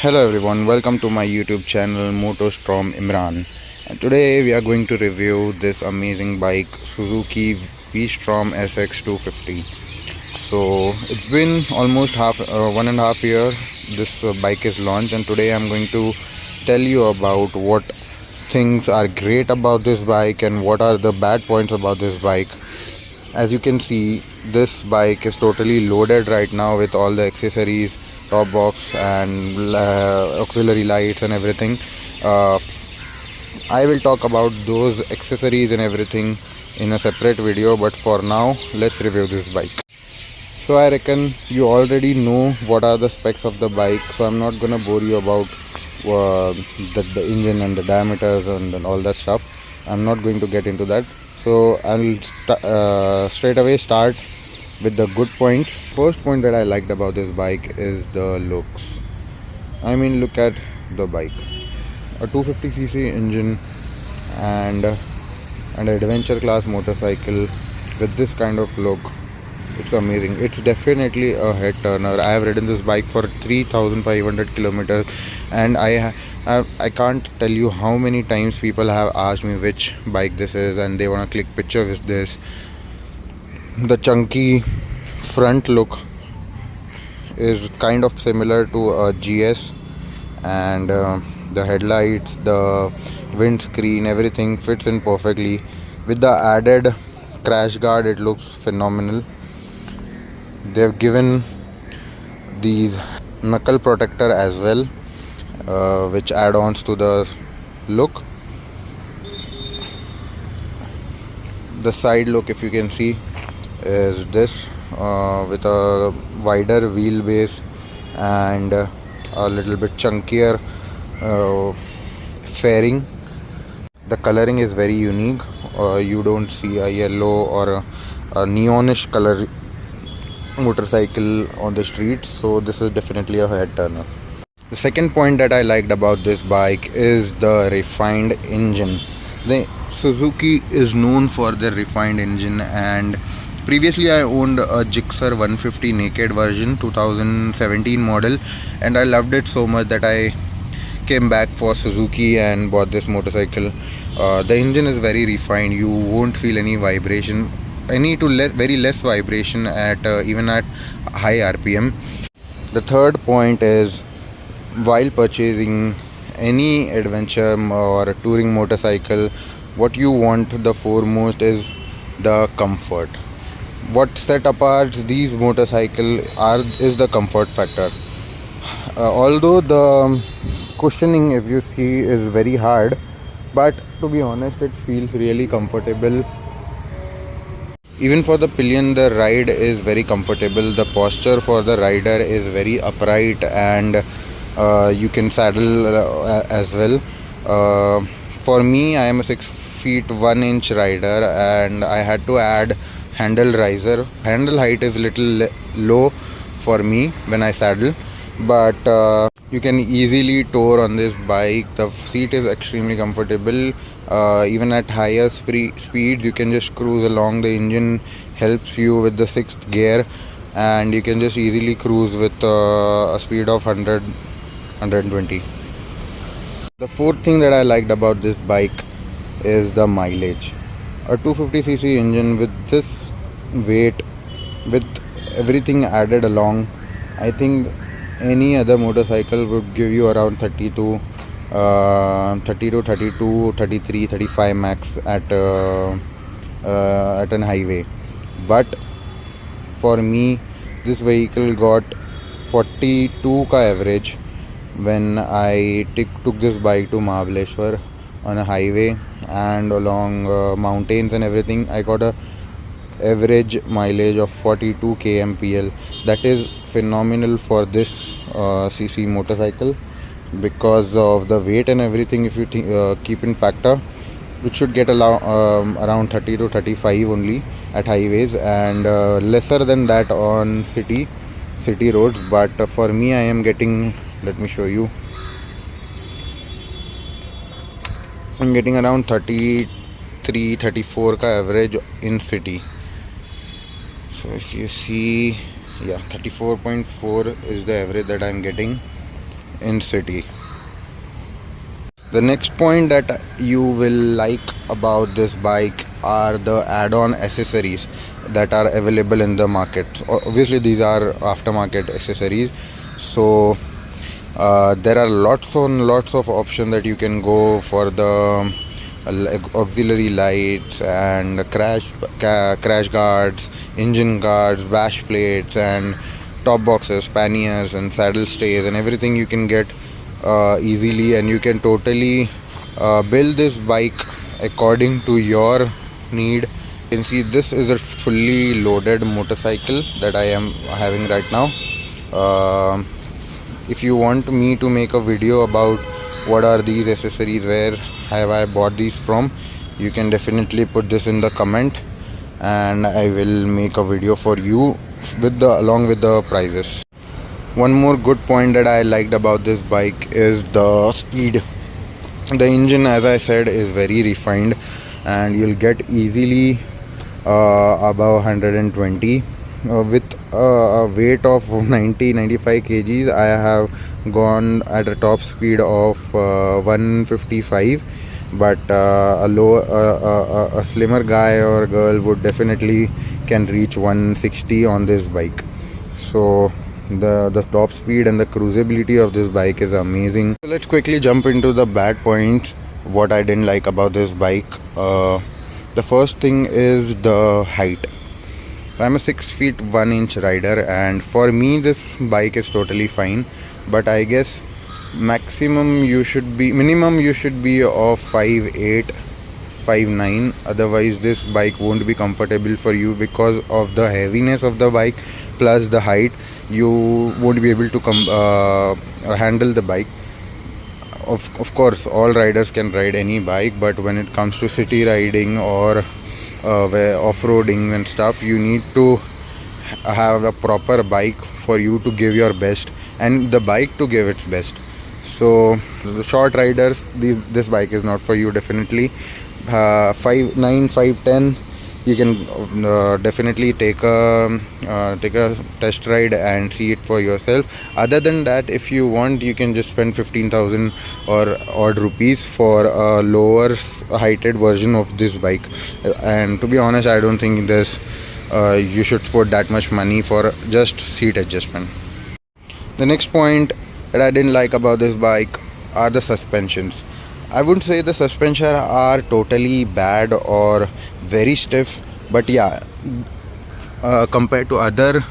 Hello everyone, welcome to my YouTube channel Vstrom Imran, and today we are going to review this amazing bike Suzuki Vstorm Sx 250. So it's been almost 1.5 year this bike is launched, and today I'm going to tell you about what things are great about this bike and what are the bad points about this bike. As you can see, this bike is totally loaded right now with all the accessories, top box and auxiliary lights and everything. I will talk about those accessories and everything in a separate video, but for now let's review this bike. So I reckon you already know what are the specs of the bike, so I'm not gonna bore you about the engine and the diameters and all that stuff. I'm not going to get into that, so I'll straight away start with the good points. First point that I liked about this bike is the looks. I mean, look at the bike, a 250cc engine and an adventure class motorcycle with this kind of look. It's amazing. It's definitely a head turner. I have ridden this bike for 3,500 kilometers, and I can't tell you how many times people have asked me which bike this is and they want to click picture with this. The chunky front look is kind of similar to a GS, and the headlights, the windscreen, everything fits in perfectly. With the added crash guard, it looks phenomenal. They've given these knuckle protector as well, which add-ons to the look. The side look, if you can see, is this with a wider wheelbase and a little bit chunkier fairing. The coloring is very unique. You don't see a yellow or a neonish color motorcycle on the streets, so this is definitely a head turner. The second point that I liked about this bike is the refined engine. The Suzuki is known for their refined engine, and previously I owned a Gixxer 150 naked version 2017 model, and I loved it so much that I came back for Suzuki and bought this motorcycle. The engine is very refined. You won't feel any vibration, very less vibration at even at high RPM. The third point is, while purchasing any adventure or touring motorcycle, what you want the foremost is the comfort. What set apart these motorcycles is the comfort factor. Although the cushioning, if you see, is very hard, but to be honest, it feels really comfortable. Even for the pillion, the ride is very comfortable. The posture for the rider is very upright, and you can saddle as well. For me, I am a 6 feet 1 inch rider, and I had to add handle riser. Handle height is little low for me when I saddle, but you can easily tour on this bike. The seat is extremely comfortable. Even at higher speeds, you can just cruise along. The engine helps you with the 6th gear, and you can just easily cruise with a speed of 120. The fourth thing that I liked about this bike is the mileage. A 250cc engine with this weight, with everything added along, I think any other motorcycle would give you around 30 to 32, 33, 35 max at an highway. But for me, this vehicle got 42 ka average when I took this bike to Mahabaleshwar on a highway and along mountains and everything. I got a average mileage of 42 kmpl. That is phenomenal for this cc motorcycle. Because of the weight and everything, if you keep in factor, it should get around 30 to 35 only at highways, and lesser than that on city roads. But for me, I am getting, let me show you, I'm getting around 33, 34 ka average in city. So if you see, yeah, 34.4 is the average that I'm getting. in city. The next point that you will like about this bike are the add-on accessories that are available in the market. Obviously these are aftermarket accessories, so there are lots of options that you can go for the auxiliary lights and crash guards, engine guards, bash plates, and top boxes, panniers, and saddle stays, and everything you can get easily, and you can totally build this bike according to your need. You can see this is a fully loaded motorcycle that I am having right now. If you want me to make a video about what are these accessories, where have I bought these from, you can definitely put this in the comment and I will make a video for you along with the prices. One more good point that I liked about this bike is the speed. The engine, as I said, is very refined and you'll get easily above 120 with a weight of 90-95 kgs. I have gone at a top speed of 155, but a slimmer guy or girl would definitely can reach 160 on this bike. So the top speed and the cruisability of this bike is amazing. So let's quickly jump into the bad points, what I didn't like about this bike. The first thing is the height. I'm a 6 feet 1 inch rider, and for me this bike is totally fine, but I guess minimum you should be of 5'8", 5'9", otherwise this bike won't be comfortable for you because of the heaviness of the bike plus the height. You won't be able to handle the bike. Of course all riders can ride any bike, but when it comes to city riding or off-roading and stuff, you need to have a proper bike for you to give your best and the bike to give its best. So the short riders, this bike is not for you definitely. 5'9", 5'10", you can definitely take a test ride and see it for yourself. Other than that, if you want, you can just spend 15,000 or odd rupees for a lower heighted version of this bike, and to be honest, I don't think this you should put that much money for just seat adjustment. The next point that I didn't like about this bike are the suspensions. I wouldn't say the suspension are totally bad or very stiff, but yeah, compared to other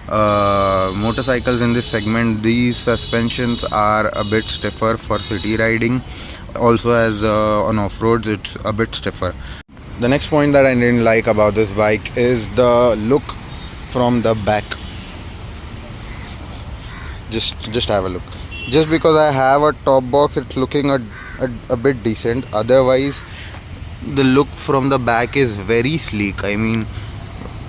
motorcycles in this segment, these suspensions are a bit stiffer for city riding. Also, as on off-roads, it's a bit stiffer. The next point that I didn't like about this bike is the look from the back. Just have a look. Just because I have a top box, it's looking a bit decent. Otherwise, the look from the back is very sleek. I mean,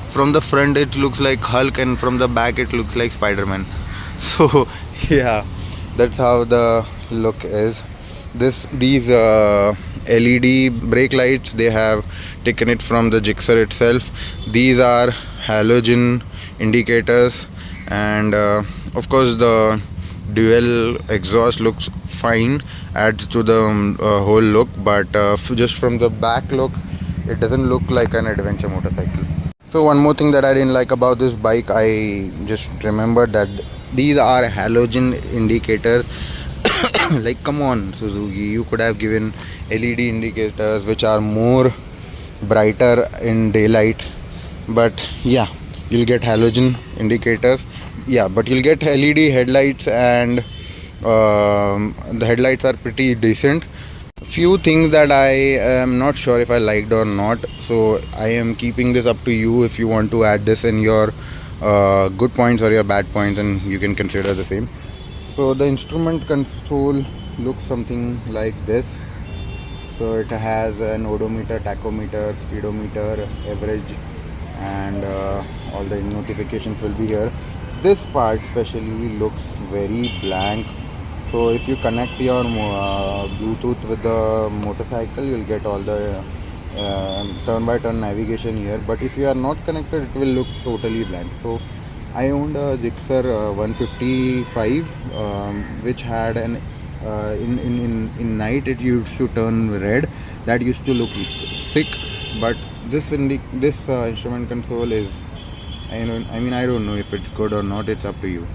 from the front it looks like Hulk, and from the back it looks like Spider-Man. So yeah, that's how the look is. These LED brake lights, they have taken it from the Gixxer itself. These are halogen indicators, and of course the dual exhaust looks fine, adds to the whole look, but just from the back look, it doesn't look like an adventure motorcycle. So one more thing that I didn't like about this bike, I just remembered that these are halogen indicators. Like, come on Suzuki, you could have given LED indicators which are more brighter in daylight. But yeah, you'll get halogen indicators. Yeah, but you'll get LED headlights, and the headlights are pretty decent. Few things that I am not sure if I liked or not, so I am keeping this up to you if you want to add this in your good points or your bad points, and you can consider the same. So the instrument console looks something like this. So it has an odometer, tachometer, speedometer, average, and all the notifications will be here. This part especially looks very blank. So if you connect your Bluetooth with the motorcycle, you'll get all the turn by turn navigation here, but if you are not connected, it will look totally blank. So I owned a Gixxer 155 which had an in night it used to turn red. That used to look sick, but this instrument console is, I don't know if it's good or not. It's up to you.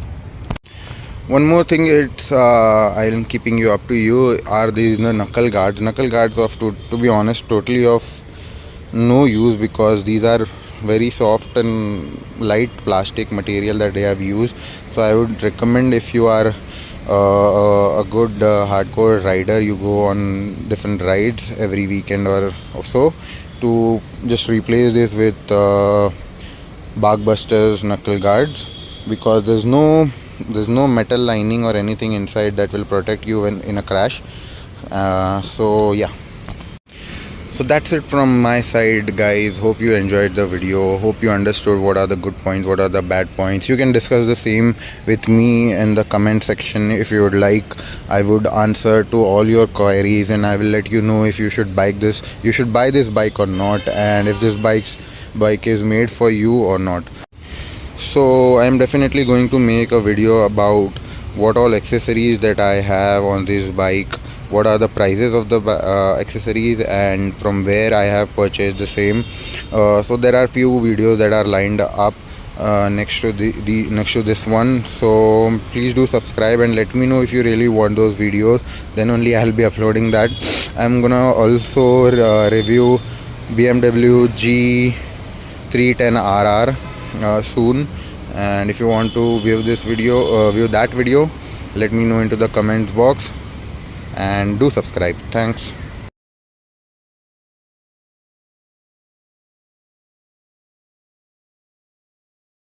One more thing, it's I'm keeping you up to you, are these knuckle guards. Knuckle guards of to be honest totally of no use, because these are very soft and light plastic material that they have used. So I would recommend, if you are a good hardcore rider, you go on different rides every weekend or so, to just replace this with Barkbusters knuckle guards, because there's no metal lining or anything inside that will protect you when in a crash. So yeah, so that's it from my side, guys. Hope you enjoyed the video. Hope you understood what are the good points, what are the bad points. You can discuss the same with me in the comment section if you would like. I would answer to all your queries, and I will let you know if you should buy this bike or not, and if this bike is made for you or not. So I am definitely going to make a video about what all accessories that I have on this bike, what are the prices of the accessories, and from where I have purchased the same. So there are few videos that are lined up next to this one, so please do subscribe and let me know if you really want those videos. Then only I'll be uploading that. I'm gonna also review BMW G310RR soon, and if you want to view that video, let me know into the comments box, and do subscribe. Thanks.